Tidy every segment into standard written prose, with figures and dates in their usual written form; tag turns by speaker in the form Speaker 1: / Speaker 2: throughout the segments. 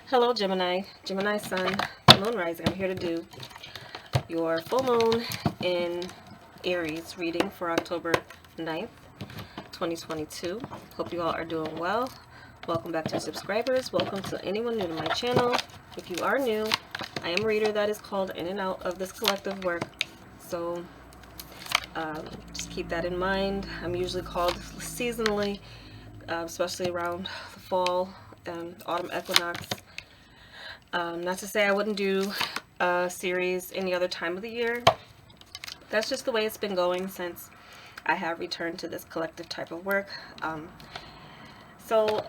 Speaker 1: Hello, Gemini. Gemini Sun, Moon Rising. I'm here to do your full moon in Aries reading for October 9th, 2022. Hope you all are doing well. Welcome back to subscribers. Welcome to anyone new to my channel. If you are new, I am a reader that is called in and out of this collective work. So just keep that in mind. I'm usually called seasonally, especially around the fall and autumn equinox. Not to say I wouldn't do a series any other time of the year. That's just the way it's been going since I have returned to this collective type of work. So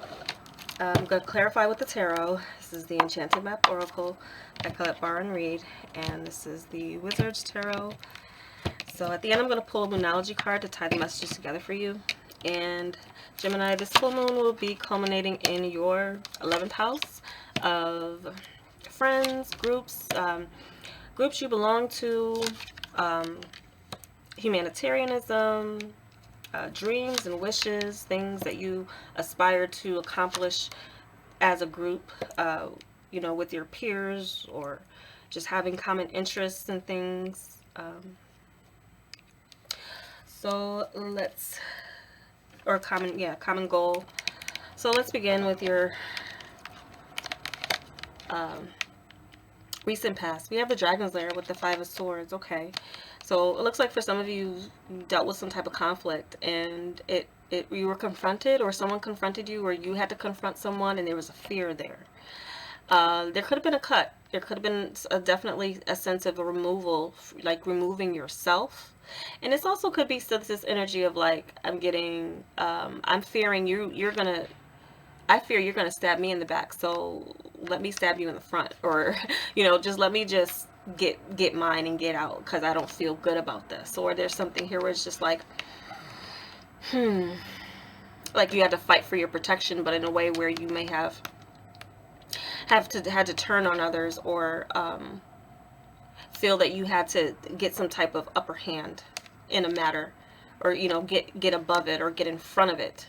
Speaker 1: I'm going to clarify with the tarot. This is the Enchanted Map Oracle by Colette Bar and Reed, and this is the Wizard's Tarot. So at the end I'm going to pull a Moonology card to tie the messages together for you. And Gemini, this full moon will be culminating in your 11th house of friends, groups, groups you belong to, humanitarianism, dreams and wishes, things that you aspire to accomplish as a group, you know, with your peers, or just having common interests and things. So let's, or common goal. So let's begin with your recent past. We have the Dragon's Lair with the Five of Swords. Okay, so it looks like for some of you, you dealt with some type of conflict, and you were confronted, or someone confronted you, or you had to confront someone, and there was a fear there. There could have been a cut. There could have been definitely a sense of a removal, like removing yourself. And this also could be this energy of like, I'm getting, I'm fearing you're gonna, I fear you're gonna stab me in the back, so let me stab you in the front, or you know, just let me just get mine and get out because I don't feel good about this. Or there's something here where it's just like, like you had to fight for your protection, but in a way where you may had to turn on others, or feel that you had to get some type of upper hand in a matter, or you know, get above it or get in front of it,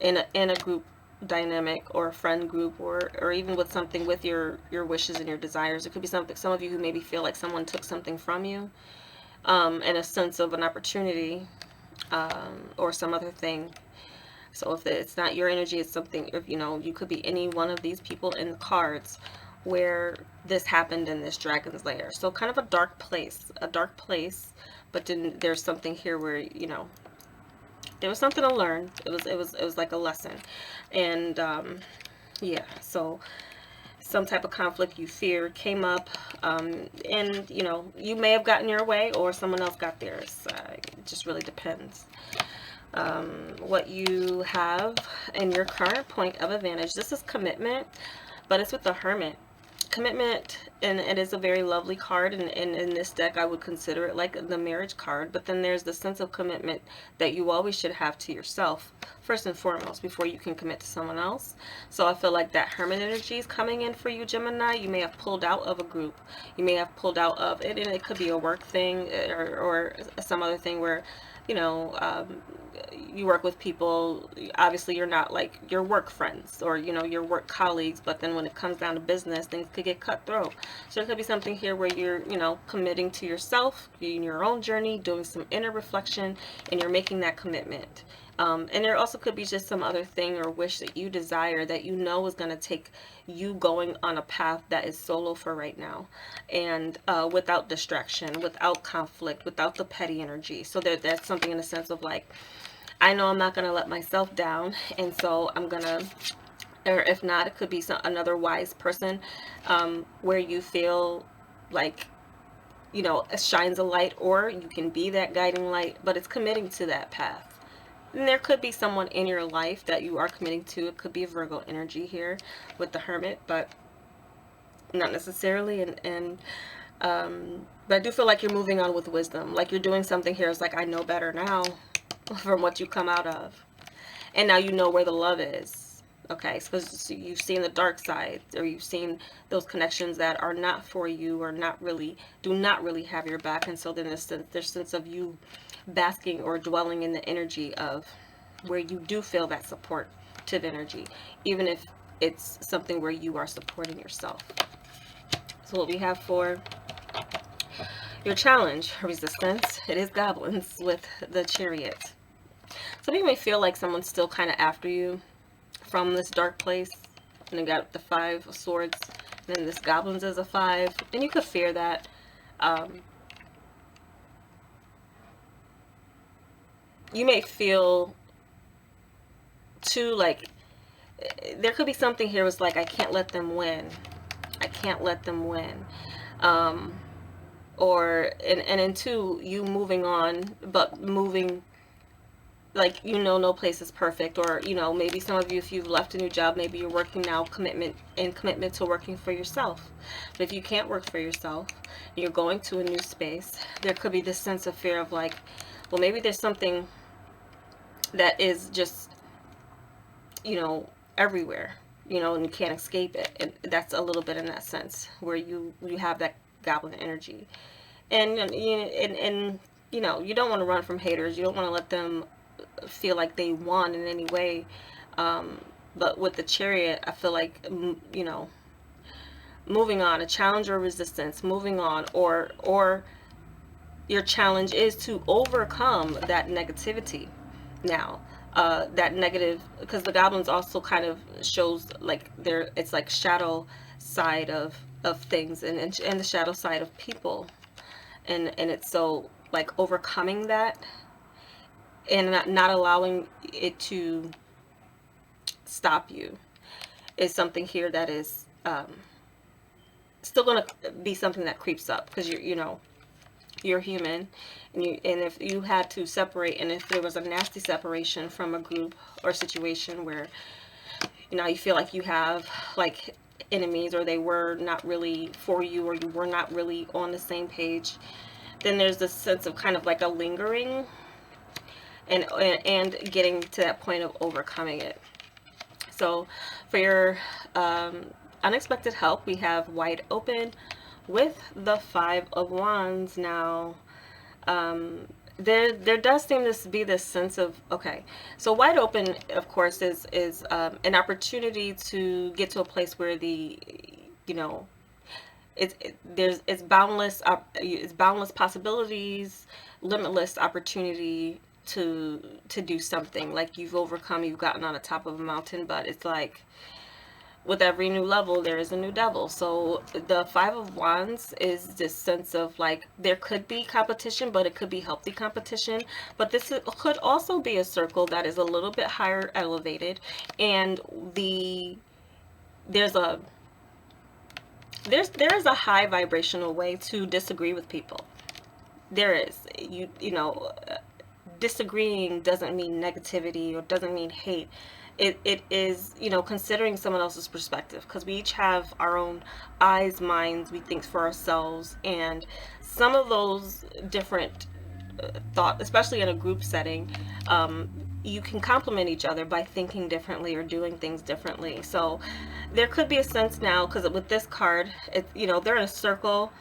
Speaker 1: in a group dynamic or a friend group, or even with something with your wishes and your desires. It could be something, some of you who maybe feel like someone took something from you, in a sense of an opportunity, or some other thing. So if it's not your energy, it's something, if you know, you could be any one of these people in the cards where this happened in this Dragon's Lair. So kind of a dark place, but then there's something here where, you know, there was something to learn. It was like a lesson. And yeah, so some type of conflict you fear came up, and you know, you may have gotten your way, or someone else got theirs. It just really depends. What you have in your current point of advantage. This is commitment, but it's with the Hermit. Commitment, and it is a very lovely card, and in this deck I would consider it like the marriage card. But then there's the sense of commitment that you always should have to yourself first and foremost before you can commit to someone else. So I feel like that Hermit energy is coming in for you, Gemini. You may have pulled out of a group, you may have pulled out of it, and it could be a work thing, or some other thing where, you know, you work with people. Obviously you're not like your work friends, or you know, your work colleagues, but then when it comes down to business, things could get cutthroat. So there could be something here where you're, you know, committing to yourself in your own journey, doing some inner reflection, and you're making that commitment. And there also could be just some other thing or wish that you desire that you know is going to take you going on a path that is solo for right now, and without distraction, without conflict, without the petty energy. So that's something in the sense of like, I know I'm not going to let myself down, and so I'm going to, or if not, it could be another wise person, where you feel like, you know, it shines a light, or you can be that guiding light, but it's committing to that path. And there could be someone in your life that you are committing to. It could be a Virgo energy here with the Hermit, but not necessarily. But I do feel like you're moving on with wisdom. Like you're doing something here. It's like, I know better now from what you come out of. And now you know where the love is. Okay, because you've seen the dark side, or you've seen those connections that are not for you, or do not really have your back. And so then there's sense of you basking or dwelling in the energy of where you do feel that supportive energy, even if it's something where you are supporting yourself. So what we have for your challenge, resistance, it is goblins with the Chariot. So you may feel like someone's still kind of after you from this dark place. And then got the 5 of Swords. And then this goblins is a 5. And you could fear that. You may feel too like there could be something here was like, I can't let them win. I can't let them win. Or and in 2, you moving on, but moving like, no place is perfect. Or maybe some of you, if you've left a new job, maybe you're working now, commitment to working for yourself. But if you can't work for yourself, you're going to a new space, there could be this sense of fear of like, well, maybe there's something that is just everywhere, and you can't escape it. And that's a little bit in that sense where you have that goblin energy. And you don't want to run from haters. You don't want to let them feel like they won in any way. But with the Chariot, I feel like, moving on, a challenge or resistance, moving on, or your challenge is to overcome that negativity now. That negative, because the goblins also kind of shows like it's like shadow side of things, and the shadow side of people, and it's so like overcoming that and not allowing it to stop you is something here that is still going to be something that creeps up, because you're human, and if you had to separate, and if there was a nasty separation from a group or situation where you feel like you have like enemies, or they were not really for you, or you were not really on the same page, then there's this sense of kind of like a lingering and getting to that point of overcoming it. So for your unexpected help, we have wide open with the 5 of Wands. Now there does seem to be this sense of, okay, so wide open, of course, is an opportunity to get to a place where it's boundless possibilities, limitless opportunity to do something. Like you've gotten on the top of a mountain, but it's like with every new level there is a new devil. So the 5 of Wands is this sense of like, there could be competition, but it could be healthy competition. But this could also be a circle that is a little bit higher elevated, and there's a high vibrational way to disagree with people. There is, disagreeing doesn't mean negativity or doesn't mean hate. It is, considering someone else's perspective, because we each have our own eyes, minds, we think for ourselves, and some of those different thought, especially in a group setting, you can complement each other by thinking differently or doing things differently. So there could be a sense now, because with this card, they're in a circle,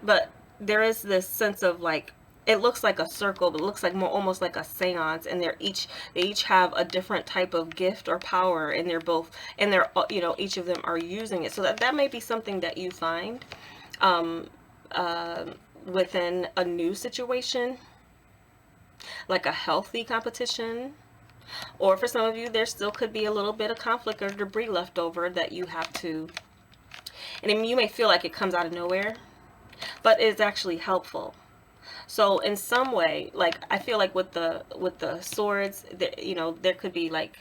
Speaker 1: but there is this sense of like, it looks like a circle, but it looks like more almost like a seance, and they each have a different type of gift or power, and they're each of them are using it. So that may be something that you find within a new situation, like a healthy competition. Or for some of you, there still could be a little bit of conflict or debris left over that you have to, and you may feel like it comes out of nowhere, but it's actually helpful. So in some way, like I feel like with the swords, there could be like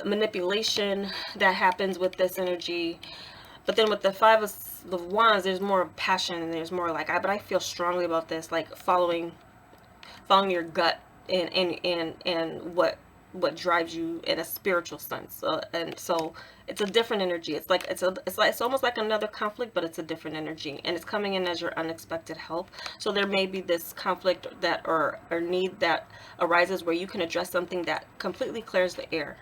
Speaker 1: manipulation that happens with this energy. But then with the 5 of Wands, there's more passion, and there's more like, but I feel strongly about this, like following your gut and what drives you in a spiritual sense. And so it's a different energy. It's like it's almost like another conflict, but it's a different energy, and it's coming in as your unexpected help. So there may be this conflict that or need that arises where you can address something that completely clears the air.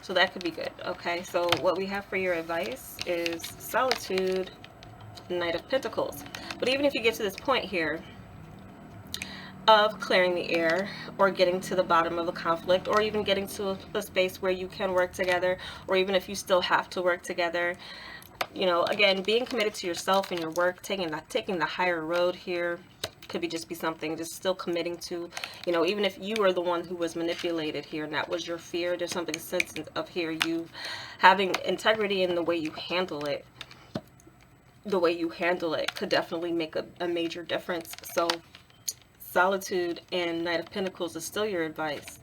Speaker 1: So that could be good. Okay, so what we have for your advice is Solitude, Knight of Pentacles. But even if you get to this point here, of clearing the air or getting to the bottom of a conflict, or even getting to a space where you can work together, or even if you still have to work together. You know, again, being committed to yourself and your work, taking the higher road here could be just be something, just still committing to, you know, even if you were the one who was manipulated here and that was your fear, there's something sensitive of here, you having integrity in the way you handle it. The way you handle it could definitely make a major difference. So solitude and Knight of Pentacles is still your advice.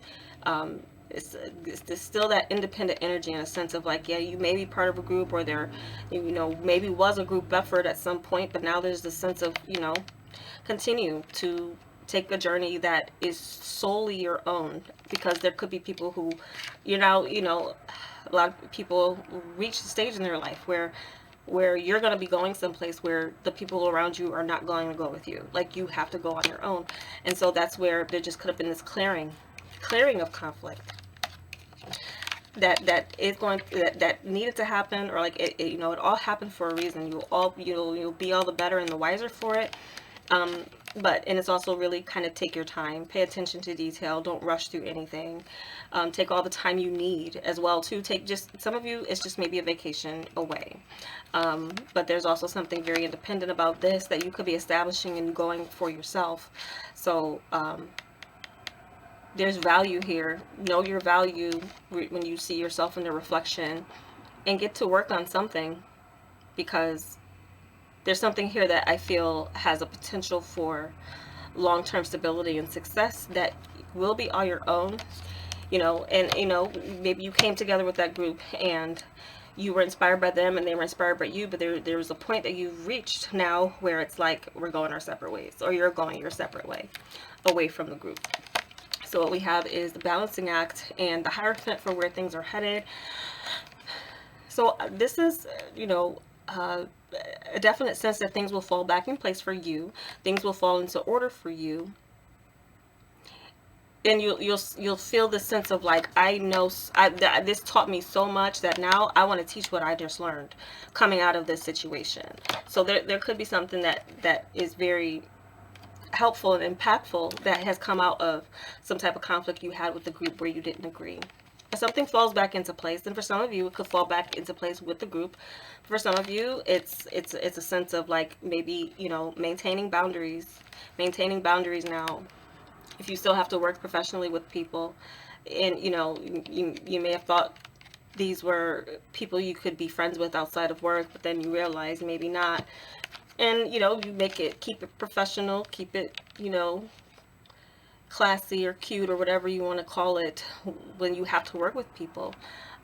Speaker 1: It's still that independent energy in a sense of like, yeah, you may be part of a group, or there, you know, maybe was a group effort at some point, but now there's the sense of, you know, continue to take a journey that is solely your own, because there could be people who, you know, a lot of people reach the stage in their life where you're going to be going someplace where the people around you are not going to go with you. Like, you have to go on your own. And so that's where there just could have been this clearing of conflict that is going that needed to happen, or like it, you know, it all happened for a reason. You'll be all the better and the wiser for it. But, and it's also really kind of take your time, pay attention to detail, don't rush through anything. Take all the time you need as well to take, just some of you, it's just maybe a vacation away. But there's also something very independent about this that you could be establishing and going for yourself. So, there's value here. Know your value when you see yourself in the reflection, and get to work on something, because there's something here that I feel has a potential for long-term stability and success that will be all your own. You know, and you know, maybe you came together with that group and you were inspired by them and they were inspired by you, but there was a point that you've reached now where it's like, we're going our separate ways, or you're going your separate way away from the group. So what we have is the balancing act and the Hierophant for where things are headed. So this is, you know, a definite sense that things will fall back in place for you. Things will fall into order for you. And you'll feel the sense of like, I know this taught me so much that now I want to teach what I just learned coming out of this situation. So there could be something that is very helpful and impactful that has come out of some type of conflict you had with the group where you didn't agree. If something falls back into place, and for some of you it could fall back into place with the group. For some of you it's a sense of like, maybe, you know, maintaining boundaries now. If you still have to work professionally with people, and you know, you may have thought these were people you could be friends with outside of work, but then you realize maybe not. And, you know, you keep it professional, keep it, you know, classy or cute or whatever you want to call it when you have to work with people.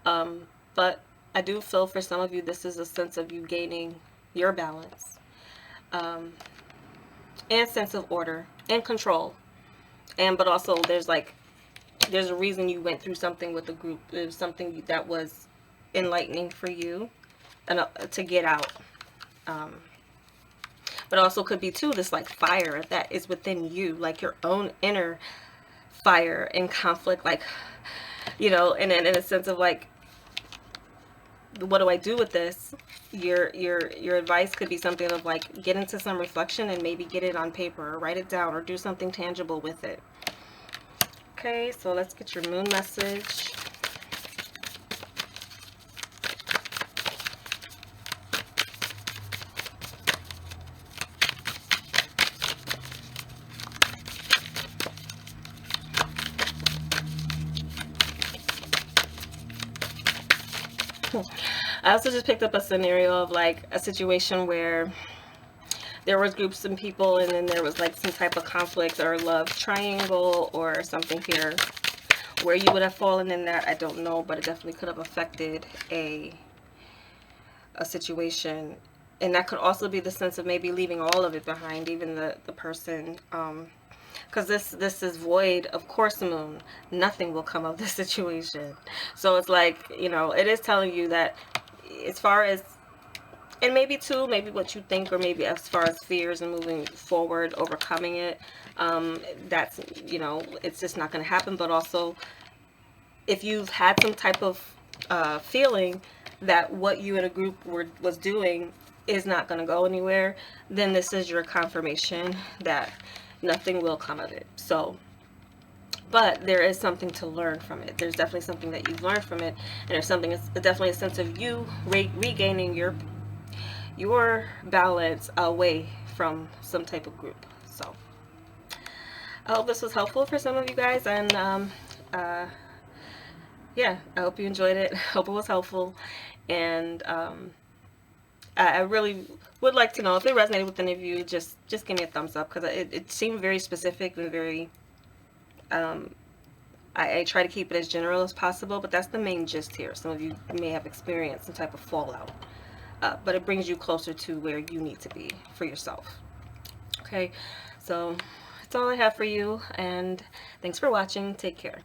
Speaker 1: But I do feel for some of you, this is a sense of you gaining your balance, and sense of order and control. But also there's a reason you went through something with the group. It was something that was enlightening for you and to get out. But also could be too this like fire that is within you, like your own inner fire and conflict, like, you know, and in a sense of like, what do I do with this? Your advice could be something of like, get into some reflection and maybe get it on paper or write it down or do something tangible with it. Okay, so let's get your moon message. I also just picked up a scenario of like a situation where there was groups and people, and then there was like some type of conflict or love triangle or something here. Where you would have fallen in that, I don't know, but it definitely could have affected a situation. And that could also be the sense of maybe leaving all of it behind, even the person, because this is void, of course, moon. Nothing will come of this situation. So it's like, you know, it is telling you that as far as, and maybe too, maybe what you think, or maybe as far as fears and moving forward, overcoming it, that's, you know, it's just not going to happen. But also, if you've had some type of feeling that what you in a group was doing is not going to go anywhere, then this is your confirmation that nothing will come of it. So, but there is something to learn from it. There's definitely something that you've learned from it, and there's something, it's definitely a sense of you regaining your balance away from some type of group. So I hope this was helpful for some of you guys, and yeah, I hope you enjoyed it. I hope it was helpful, and I really would like to know if it resonated with any of you. Just give me a thumbs up, because it seemed very specific and very I try to keep it as general as possible, but that's the main gist here. Some of you may have experienced some type of fallout, but it brings you closer to where you need to be for yourself. Okay, so that's all I have for you, and thanks for watching. Take care.